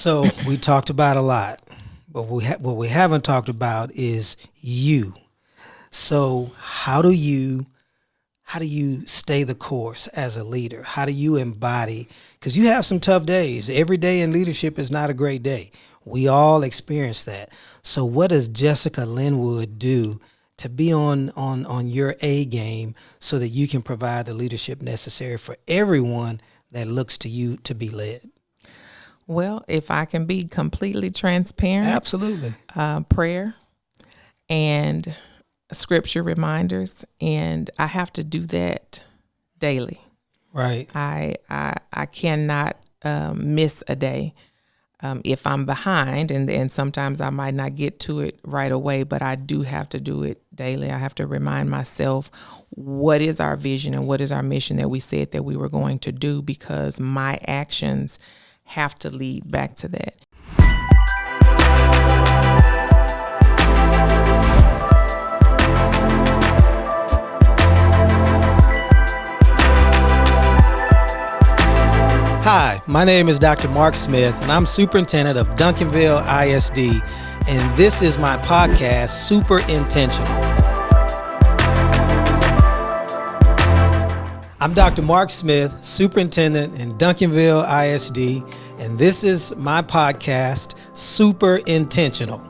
So we talked about a lot, but what we haven't talked about is you. So how do you stay the course as a leader? How do you embody? Because you have some tough days. Every day in leadership is not a great day. We all experience that. So what does Jessica Linwood do to be on your A game so that you can provide the leadership necessary for everyone that looks to you to be led? Well, if I can be completely transparent. Absolutely. Prayer and scripture reminders, and I have to do that daily. Right. I cannot miss a day. If I'm behind, and sometimes I might not get to it right away, but I do have to do it daily. I have to remind myself what is our vision and what is our mission that we said that we were going to do, because my actions have to lead back to that. Hi, my name is Dr. Mark Smith, and I'm superintendent of Duncanville ISD, and this is my podcast, Super Intentional. I'm Dr. Mark Smith, superintendent in Duncanville ISD, and this is my podcast, Super Intentional.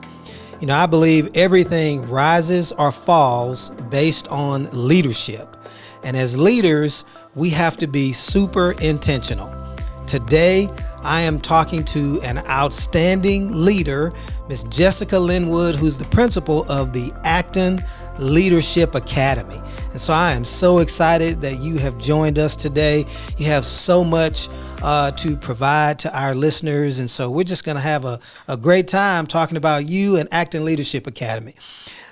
You know, I believe everything rises or falls based on leadership, and as leaders, we have to be super intentional. Today, I am talking to an outstanding leader, Miss Jessica Linwood, who's the principal of the Acton Leadership Academy. And so I am so excited that you have joined us today. You have so much to provide to our listeners. And so we're just going to have a great time talking about you and Acton Leadership Academy.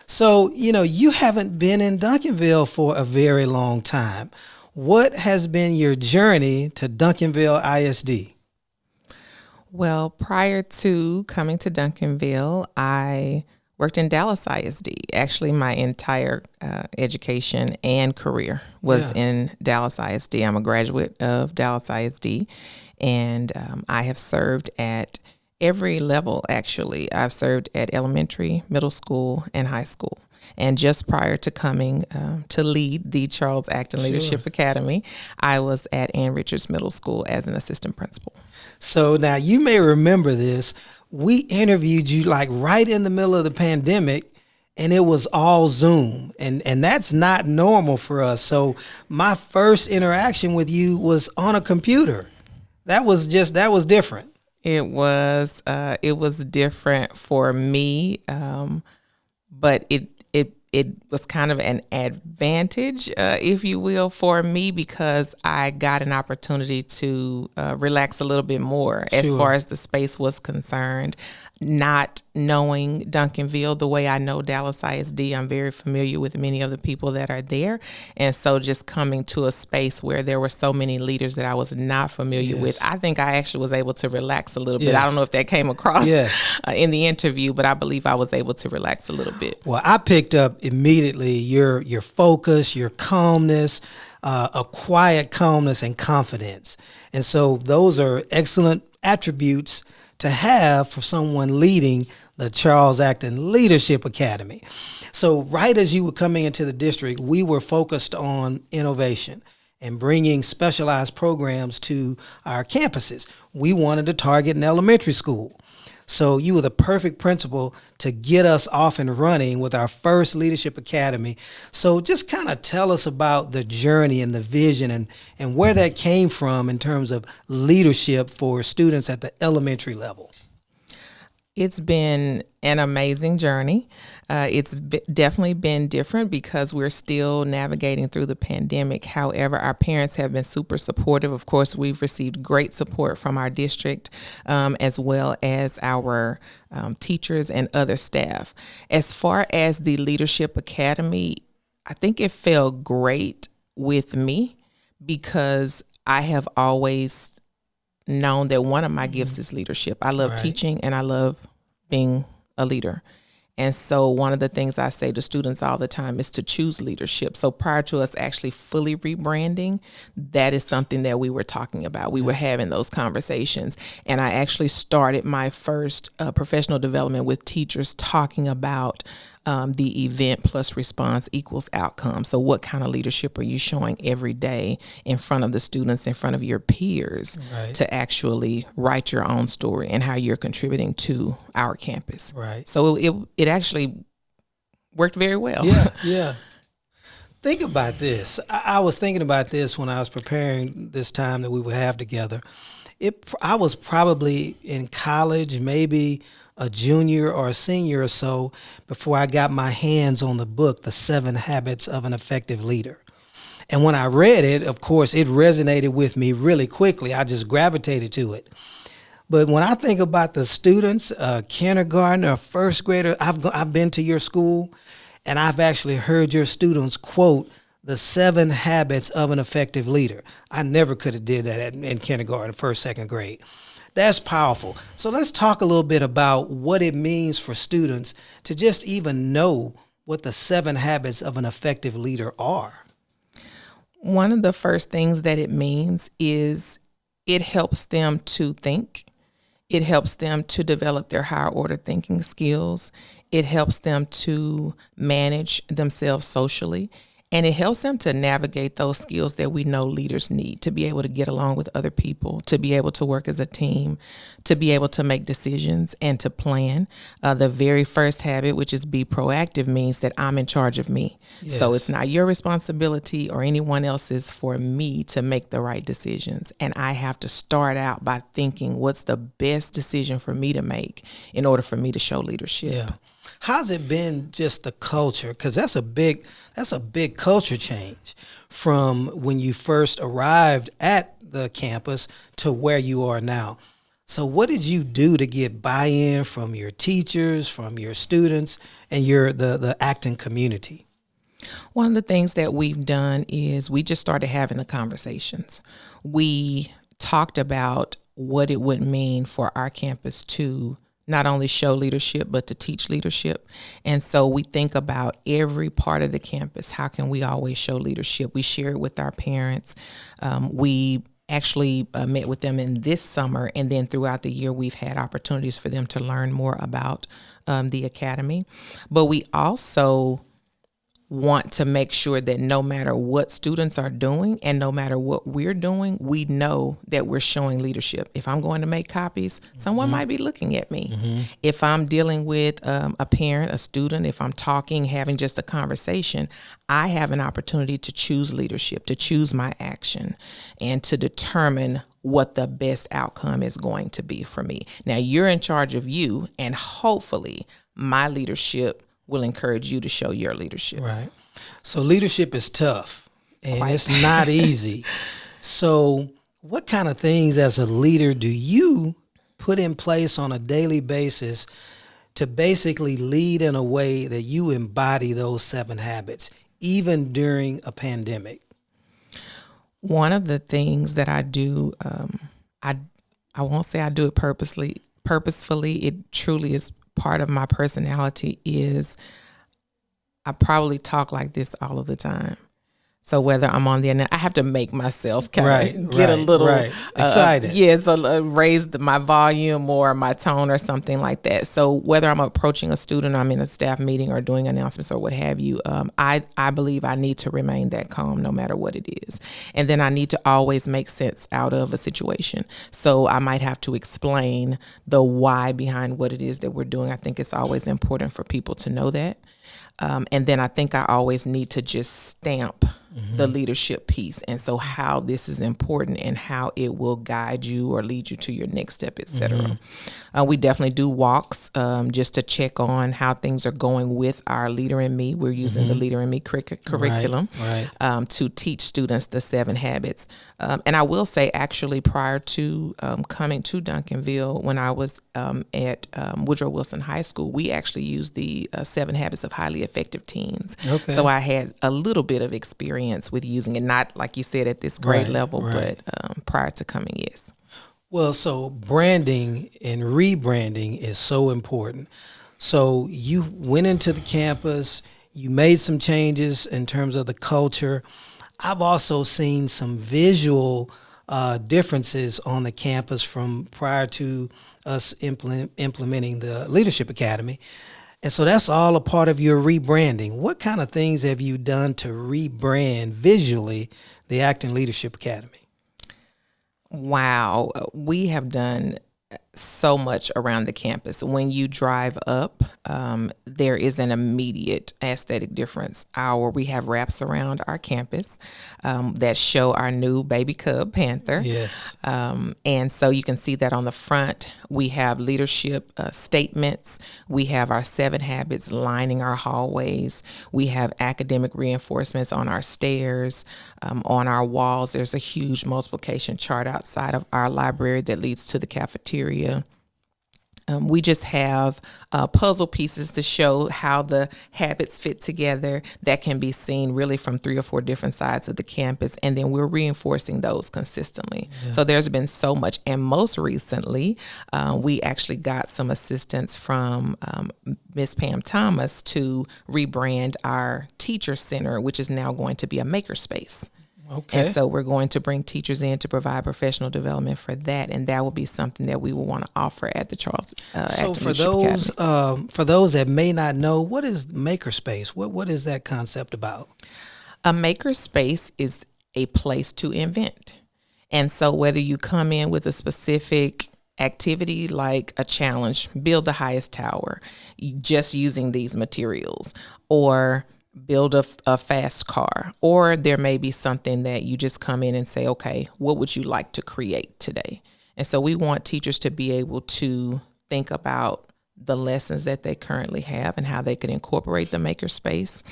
So, you know, you haven't been in Duncanville for a very long time. What has been your journey to Duncanville ISD? Well, prior to coming to Duncanville, I worked in Dallas ISD. Actually, my entire education and career was in Dallas ISD. I'm a graduate of Dallas ISD, and I have served at every level, actually. I've served at elementary, middle school, and high school. And just prior to coming to lead the Charles Acton Leadership Academy, I was at Ann Richards Middle School as an assistant principal. So now you may remember this. We interviewed you like right in the middle of the pandemic, and it was all Zoom. And that's not normal for us. So my first interaction with you was on a computer. That was different. It was different for me, but it was kind of an advantage, if you will, for me, because I got an opportunity to relax a little bit more as far as the space was concerned. Not knowing Duncanville the way I know Dallas ISD, I'm very familiar with many of the people that are there. And so just coming to a space where there were so many leaders that I was not familiar with, I think I actually was able to relax a little bit. I don't know if that came across in the interview, but I believe I was able to relax a little bit. Well, I picked up immediately your focus, your calmness, a quiet calmness and confidence. And so those are excellent attributes to have for someone leading the Charles Acton Leadership Academy. So right as you were coming into the district, we were focused on innovation and bringing specialized programs to our campuses. We wanted to target an elementary school. So you were the perfect principal to get us off and running with our first Leadership Academy. So just kind of tell us about the journey and the vision and where that came from in terms of leadership for students at the elementary level. It's been an amazing journey. It's definitely been different because we're still navigating through the pandemic. However, our parents have been super supportive. Of course, we've received great support from our district as well as our teachers and other staff. As far as the Leadership Academy, I think it felt great with me because I have always known that one of my gifts is leadership. I love teaching and I love being a leader. And so one of the things I say to students all the time is to choose leadership. So prior to us actually fully rebranding, that is something that we were talking about. We were having those conversations. And I actually started my first professional development with teachers talking about the event plus response equals outcome. So what kind of leadership are you showing every day in front of the students, in front of your peers, to actually write your own story and how you're contributing to our campus. Right. So it actually worked very well. Yeah. Think about this. I was thinking about this when I was preparing this time that we would have together. I was probably in college, maybe a junior or a senior or so, before I got my hands on the book, The 7 Habits of an Effective Leader. And when I read it, of course, it resonated with me really quickly. I just gravitated to it. But when I think about the students, kindergarten or first grader, I've been to your school, and I've actually heard your students quote the 7 habits of an effective leader. I never could have did that in kindergarten, first, second grade. That's powerful. So let's talk a little bit about what it means for students to just even know what the 7 habits of an effective leader are. One of the first things that it means is it helps them to think. It helps them to develop their higher order thinking skills. It helps them to manage themselves socially. And it helps them to navigate those skills that we know leaders need, to be able to get along with other people, to be able to work as a team, to be able to make decisions and to plan. The very first habit, which is be proactive, means that I'm in charge of me. Yes. So it's not your responsibility or anyone else's for me to make the right decisions. And I have to start out by thinking what's the best decision for me to make in order for me to show leadership. Yeah. How's it been, just the culture? Because that's a big culture change from when you first arrived at the campus to where you are now. So what did you do to get buy-in from your teachers, from your students, and the Acton community? One of the things that we've done is we just started having the conversations. We talked about what it would mean for our campus to not only show leadership, but to teach leadership. And so we think about every part of the campus. How can we always show leadership? We share it with our parents. We actually met with them in this summer, and then throughout the year, we've had opportunities for them to learn more about the academy. But we also want to make sure that no matter what students are doing and no matter what we're doing, we know that we're showing leadership. If I'm going to make copies, someone might be looking at me. If I'm dealing with a parent, a student, if I'm talking, having just a conversation, I have an opportunity to choose leadership, to choose my action, and to determine what the best outcome is going to be for me. Now, you're in charge of you, and hopefully my leadership will encourage you to show your leadership. Right. So leadership is tough, and it's not easy. So what kind of things as a leader do you put in place on a daily basis to basically lead in a way that you embody those 7 habits, even during a pandemic? One of the things that I do, I won't say I do it purposefully. It truly is part of my personality. Is I probably talk like this all of the time. So whether I'm on the internet, I have to make myself kind of get a little excited. Raise my volume or my tone or something like that. So whether I'm approaching a student, I'm in a staff meeting or doing announcements or what have you, I believe I need to remain that calm no matter what it is. And then I need to always make sense out of a situation. So I might have to explain the why behind what it is that we're doing. I think it's always important for people to know that. And then I think I always need to just stamp the leadership piece. And so how this is important and how it will guide you or lead you to your next step, et cetera. We definitely do walks just to check on how things are going with our Leader in Me. We're using the Leader in Me curriculum to teach students the 7 habits. And I will say, actually, prior to coming to Duncanville, when I was at Woodrow Wilson High School, we actually used the 7 habits of highly effective teens. Okay. So I had a little bit of experience with using it, not like you said at this grade level, but prior to coming, yes. Well, so branding and rebranding is so important. So you went into the campus, you made some changes in terms of the culture. I've also seen some visual differences on the campus from prior to us implementing the Leadership Academy. And so that's all a part of your rebranding. What kind of things have you done to rebrand visually the Acton Leadership Academy? Wow, we have done so much around the campus. When you drive up, there is an immediate aesthetic difference. We have wraps around our campus that show our new baby cub panther. Yes. And so you can see that on the front. We have leadership statements. We have our 7 habits lining our hallways. We have academic reinforcements on our stairs. On our walls, there's a huge multiplication chart outside of our library that leads to the cafeteria. We just have puzzle pieces to show how the habits fit together that can be seen really from 3 or 4 different sides of the campus. And then we're reinforcing those consistently. Yeah. So there's been so much. And most recently, we actually got some assistance from Miss Pam Thomas to rebrand our teacher center, which is now going to be a makerspace. Okay. And so we're going to bring teachers in to provide professional development for that, and that will be something that we will want to offer at the Charles. So for those that may not know, what is makerspace? What is that concept about? A makerspace is a place to invent, and so whether you come in with a specific activity like a challenge, build the highest tower, just using these materials, or build a fast car, or there may be something that you just come in and say, okay, what would you like to create today? And so we want teachers to be able to think about the lessons that they currently have and how they could incorporate the makerspace.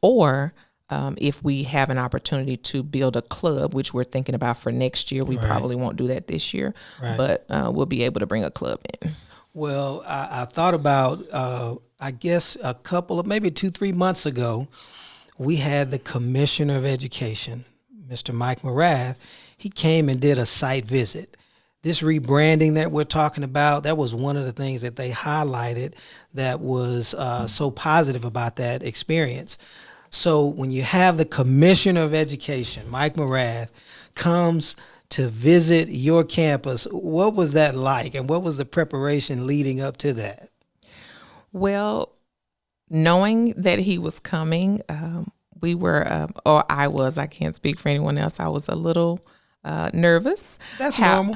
Or if we have an opportunity to build a club, which we're thinking about for next year, we probably won't do that this year, but we'll be able to bring a club in. Well, I thought about, I guess maybe 2-3 months ago, we had the Commissioner of Education, Mr. Mike Morath. He came and did a site visit. This rebranding that we're talking about, that was one of the things that they highlighted that was so positive about that experience. So when you have the Commissioner of Education, Mike Morath, comes to visit your campus, what was that like, and what was the preparation leading up to that? Well, knowing that he was coming, we were, or I can't speak for anyone else, I was a little nervous. That's normal.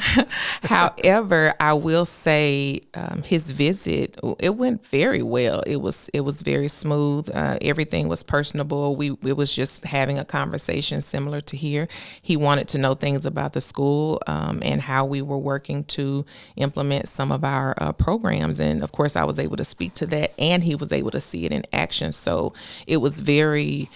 However, I will say his visit, it went very well. It was very smooth. Everything was personable. It was just having a conversation similar to here. He wanted to know things about the school and how we were working to implement some of our programs. And of course, I was able to speak to that, and he was able to see it in action. So it was very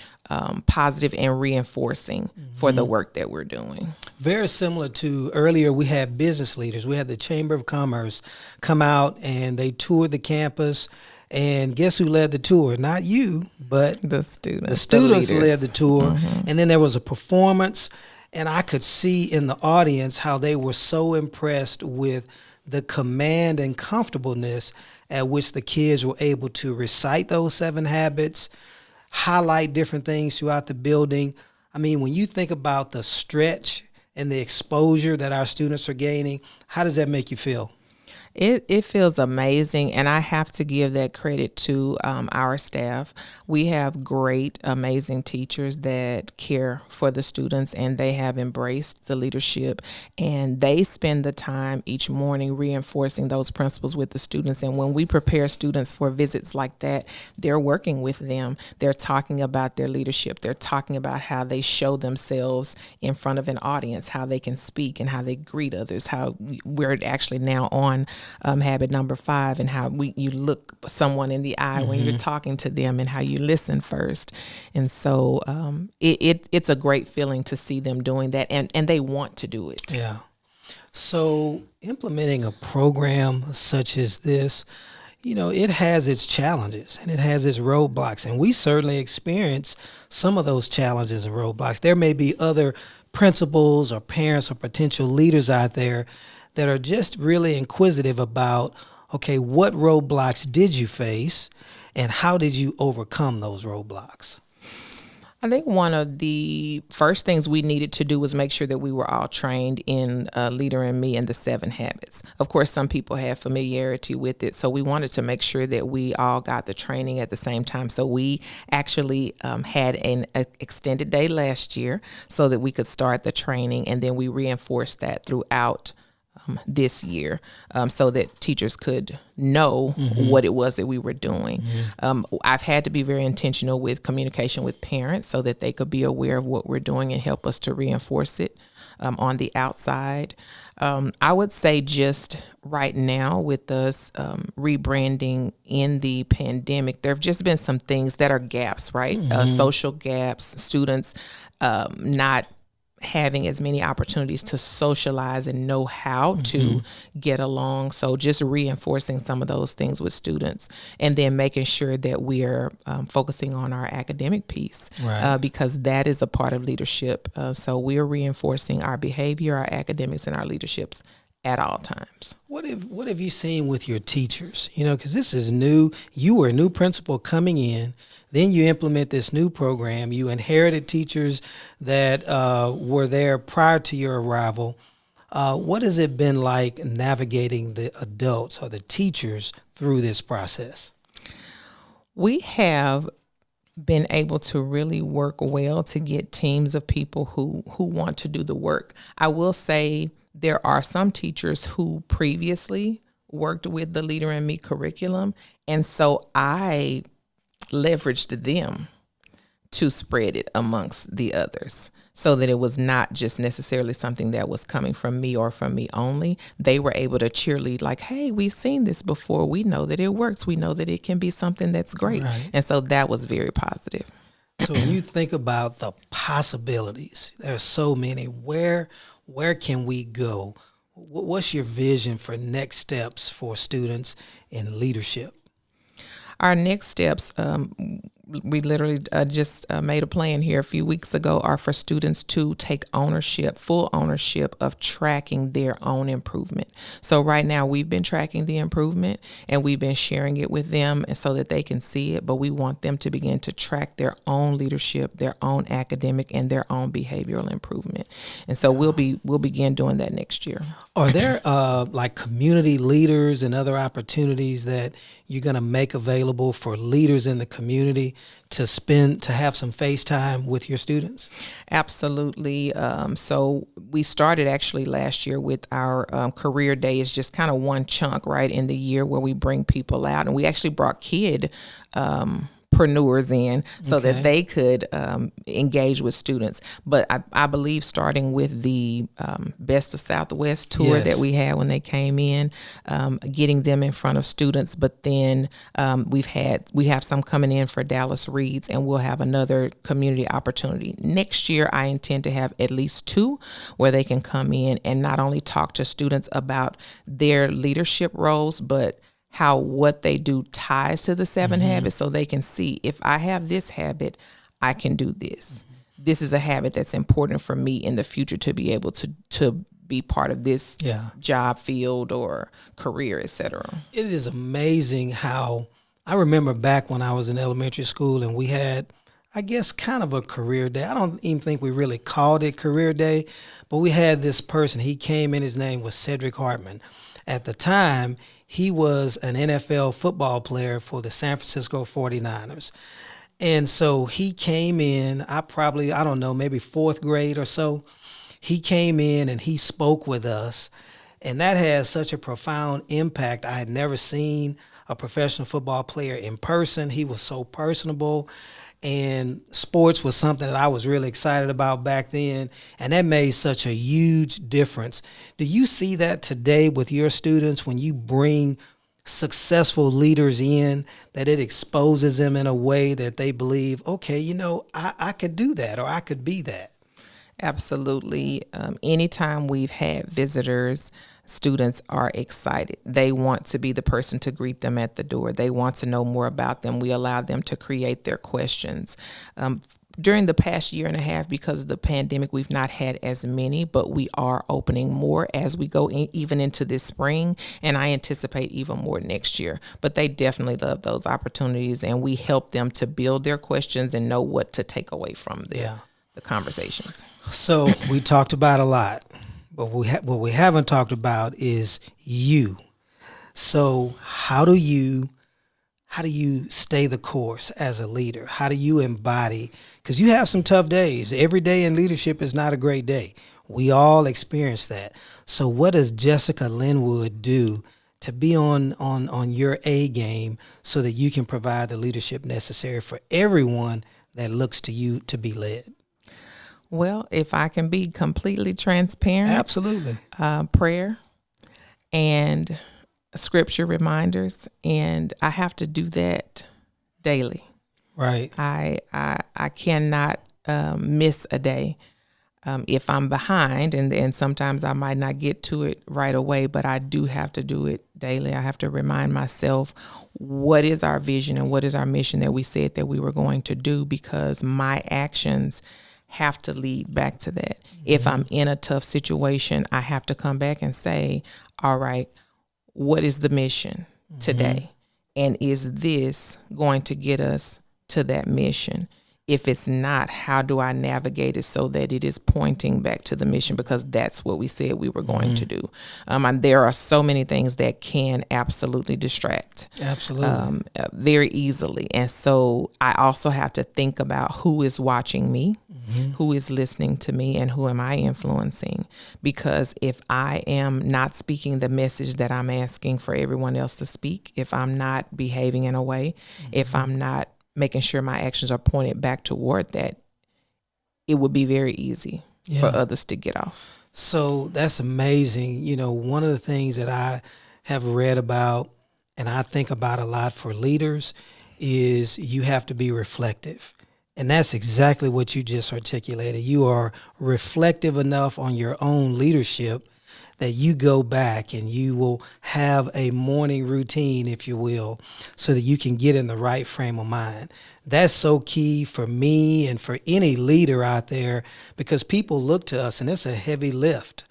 positive and reinforcing for the work that we're doing. Very similar to earlier, we had business leaders. We had the Chamber of Commerce come out and they toured the campus. And guess who led the tour? Not you, but the students. The students led the tour. And then there was a performance. And I could see in the audience how they were so impressed with the command and comfortableness at which the kids were able to recite those 7 habits, highlight different things throughout the building. I mean, when you think about the stretch and the exposure that our students are gaining, how does that make you feel? It feels amazing, and I have to give that credit to our staff. We have great, amazing teachers that care for the students, and they have embraced the leadership, and they spend the time each morning reinforcing those principles with the students. And when we prepare students for visits like that, they're working with them. They're talking about their leadership. They're talking about how they show themselves in front of an audience, how they can speak and how they greet others, how we're actually now on habit number 5, and how you look someone in the eye when you're talking to them, and how you listen first. And so it's a great feeling to see them doing that, and they want to do it. Yeah. So implementing a program such as this, it has its challenges and it has its roadblocks, and we certainly experience some of those challenges and roadblocks. There may be other principals or parents or potential leaders out there that are just really inquisitive about okay, what roadblocks did you face and how did you overcome those roadblocks? I think one of the first things we needed to do was make sure that we were all trained in Leader in Me and the 7 Habits. Of course, some people have familiarity with it, so we wanted to make sure that we all got the training at the same time. So we actually had an extended day last year so that we could start the training, and then we reinforced that throughout this year so that teachers could know what it was that we were doing. I've had to be very intentional with communication with parents so that they could be aware of what we're doing and help us to reinforce it on the outside. I would say just right now with us rebranding in the pandemic, there have just been some things that are gaps, right? Social gaps, students not having as many opportunities to socialize and know how to get along. So just reinforcing some of those things with students, and then making sure that we're focusing on our academic piece, Right. Because that is a part of leadership. So we're reinforcing our behavior, our academics, and our leaderships at all times. What have you seen with your teachers? You know, because this is new. You were a new principal coming in. Then you implement this new program. You inherited teachers that were there prior to your arrival. What has it been like navigating the adults or the teachers through this process? We have been able to really work well to get teams of people who want to do the work. I will say there are some teachers who previously worked with the Leader in Me curriculum, and so I leveraged them to spread it amongst the others so that it was not just necessarily something that was coming from me or from me only. They were able to cheerlead like, hey, we've seen this before. We know that it works. We know that it can be something that's great. Right. And so that was very positive. So when you think about the possibilities, there are so many. Where can we go? What's your vision for next steps for students in leadership? Our next steps, we literally just made a plan here a few weeks ago, are for students to take full ownership of tracking their own improvement. So right now we've been tracking the improvement and we've been sharing it with them and so that they can see it, but we want them to begin to track their own leadership, their own academic, and their own behavioral improvement. And so we'll begin doing that next year. Are there like community leaders and other opportunities that you're going to make available for leaders in the community to have some face time with your students? Absolutely. So we started actually last year with our career day. Is just kind of one chunk, right, in the year where we bring people out. And we actually brought preneurs in so that they could engage with students. But I believe starting with the Best of Southwest tour that we had when they came in, getting them in front of students. But then we have some coming in for Dallas Reads, and we'll have another community opportunity. Next year, I intend to have at least 2 where they can come in and not only talk to students about their leadership roles, but how what they do ties to the 7 habits, so they can see, if I have this habit, I can do this. This is a habit that's important for me in the future to be able to be part of this job field or career, et cetera. It is amazing how I remember back when I was in elementary school and we had, I guess, kind of a career day. I don't even think we really called it career day, but we had this person. He came in, his name was Cedric Hartman. At the time, he was an NFL football player for the San Francisco 49ers. And so he came in, I don't know, maybe 4th grade or so. He came in and he spoke with us. And that has such a profound impact. I had never seen a professional football player in person. He was so personable. And sports was something that I was really excited about back then, and that made such a huge difference. Do you see that today with your students when you bring successful leaders in, that it exposes them in a way that they believe, okay, I could do that or I could be that? Absolutely. Anytime we've had visitors, students are excited. They want to be the person to greet them at the door. They want to know more about them. We allow them to create their questions. during the past year and a half, because of the pandemic, we've not had as many, but we are opening more as we go even into this spring, and I anticipate even more next year. But they definitely love those opportunities, and we help them to build their questions and know what to take away from the conversations. So we talked about a lot, but what we haven't talked about is you. So how do you stay the course as a leader? How do you embody? Because you have some tough days. Every day in leadership is not a great day. We all experience that. So what does Jessica Linwood do to be on your A game so that you can provide the leadership necessary for everyone that looks to you to be led? Well, if I can be completely transparent. Absolutely. Prayer and scripture reminders, and I have to do that daily. Right. I cannot miss a day. If I'm behind, and sometimes I might not get to it right away, but I do have to do it daily. I have to remind myself what is our vision and what is our mission that we said that we were going to do, because my actions have to lead back to that. Mm-hmm. If I'm in a tough situation, I have to come back and say, all right, what is the mission today? And is this going to get us to that mission? If it's not, how do I navigate it so that it is pointing back to the mission? Because that's what we said we were going to do. And there are so many things that can absolutely distract. Absolutely. Very easily. And so I also have to think about who is watching me, who is listening to me, and who am I influencing? Because if I am not speaking the message that I'm asking for everyone else to speak, if I'm not behaving in a way, if I'm not making sure my actions are pointed back toward that, it would be very easy for others to get off. So that's amazing. You know, one of the things that I have read about and I think about a lot for leaders is you have to be reflective. And that's exactly what you just articulated. You are reflective enough on your own leadership that you go back and you will have a morning routine, if you will, so that you can get in the right frame of mind. That's so key for me and for any leader out there, because people look to us and it's a heavy lift.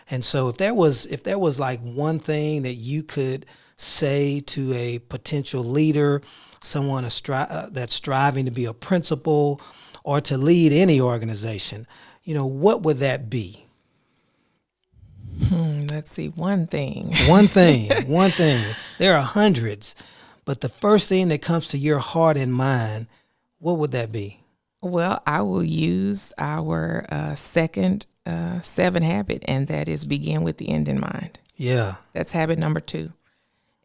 And so if there was like one thing that you could say to a potential leader, someone that's striving to be a principal or to lead any organization, you know, what would that be? Let's see, one thing. One thing. There are hundreds, but the first thing that comes to your heart and mind, what would that be? Well, I will use our second 7 habit, and that is begin with the end in mind. Yeah. That's habit number 2.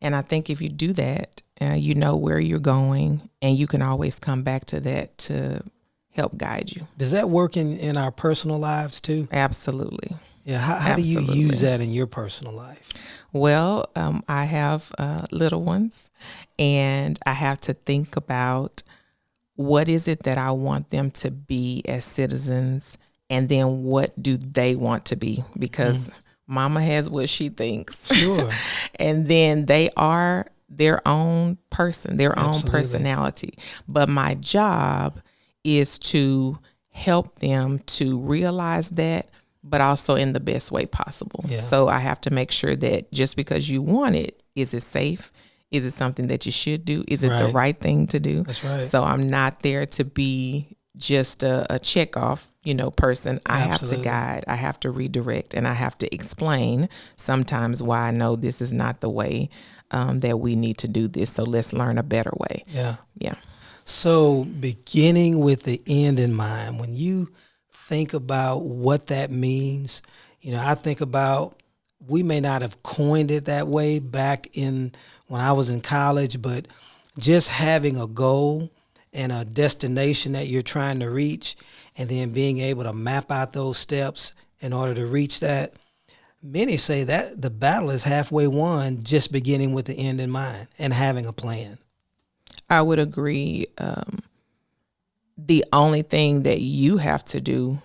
And I think if you do that, you know where you're going, and you can always come back to that to help guide you. Does that work in our personal lives too? Absolutely. Yeah. How do you use that in your personal life? Well, I have little ones, and I have to think about what is it that I want them to be as citizens, and then what do they want to be? Because mama has what she thinks. Sure. And then they are their own person, their own personality. But my job is to help them to realize that, but also in the best way possible. Yeah. So I have to make sure that just because you want it, is it safe? Is it something that you should do? Is it the right thing to do? That's right. So I'm not there to be just a check off, person. I have to guide, I have to redirect, and I have to explain sometimes why I know this is not the way that we need to do this. So let's learn a better way. Yeah. Yeah. So beginning with the end in mind, when you think about what that means, I think about, we may not have coined it that way back when I was in college, but just having a goal and a destination that you're trying to reach, and then being able to map out those steps in order to reach that. Many say that the battle is halfway won, just beginning with the end in mind and having a plan. I would agree. The only thing that you have to do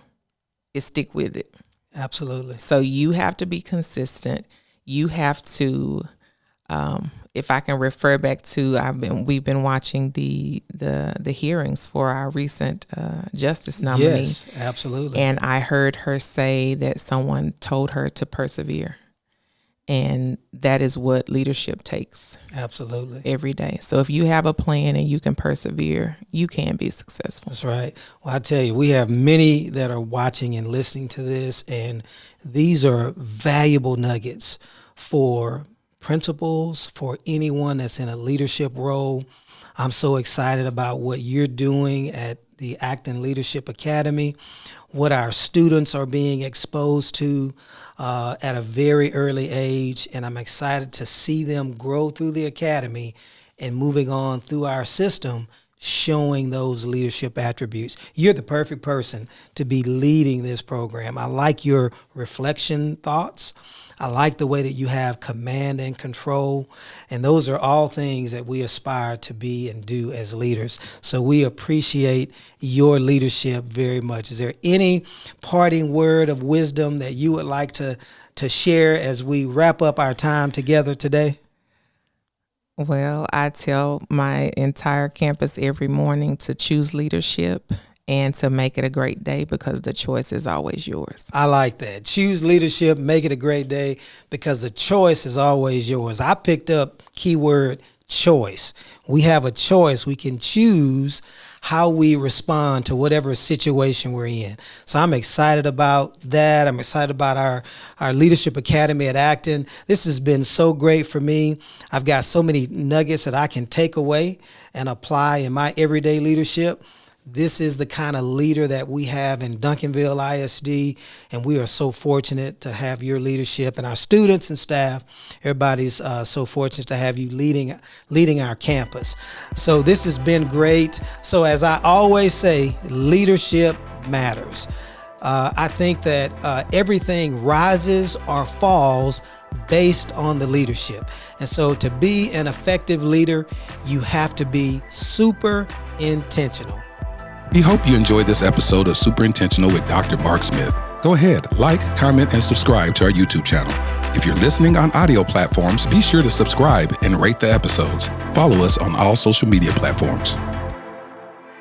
is stick with it. Absolutely. So you have to be consistent. You have to if I can refer back to, we've been watching the hearings for our recent justice nominee. Yes, absolutely. And I heard her say that someone told her to persevere. And that is what leadership takes. Absolutely. Every day. So if you have a plan and you can persevere, you can be successful. That's right. Well, I tell you, we have many that are watching and listening to this, and these are valuable nuggets for principals, for anyone that's in a leadership role. I'm so excited about what you're doing at the Acton Leadership Academy, what our students are being exposed to at a very early age, and I'm excited to see them grow through the academy and moving on through our system, showing those leadership attributes. You're the perfect person to be leading this program. I like your reflection thoughts. I like the way that you have command and control. And those are all things that we aspire to be and do as leaders. So we appreciate your leadership very much. Is there any parting word of wisdom that you would like to share as we wrap up our time together today? Well, I tell my entire campus every morning to choose leadership and to make it a great day, because the choice is always yours. I like that. Choose leadership, make it a great day, because the choice is always yours. I picked up keyword choice. We have a choice. We can choose how we respond to whatever situation we're in. So I'm excited about that. I'm excited about our Leadership Academy at Acton. This has been so great for me. I've got so many nuggets that I can take away and apply in my everyday leadership. This is the kind of leader that we have in Duncanville ISD, and we are so fortunate to have your leadership, and our students and staff. Everybody's so fortunate to have you leading our campus. So this has been great. So as I always say, leadership matters. I think that everything rises or falls based on the leadership. And so to be an effective leader, you have to be super intentional. We hope you enjoyed this episode of Super Intentional with Dr. Mark Smith. Go ahead, like, comment, and subscribe to our YouTube channel. If you're listening on audio platforms, be sure to subscribe and rate the episodes. Follow us on all social media platforms.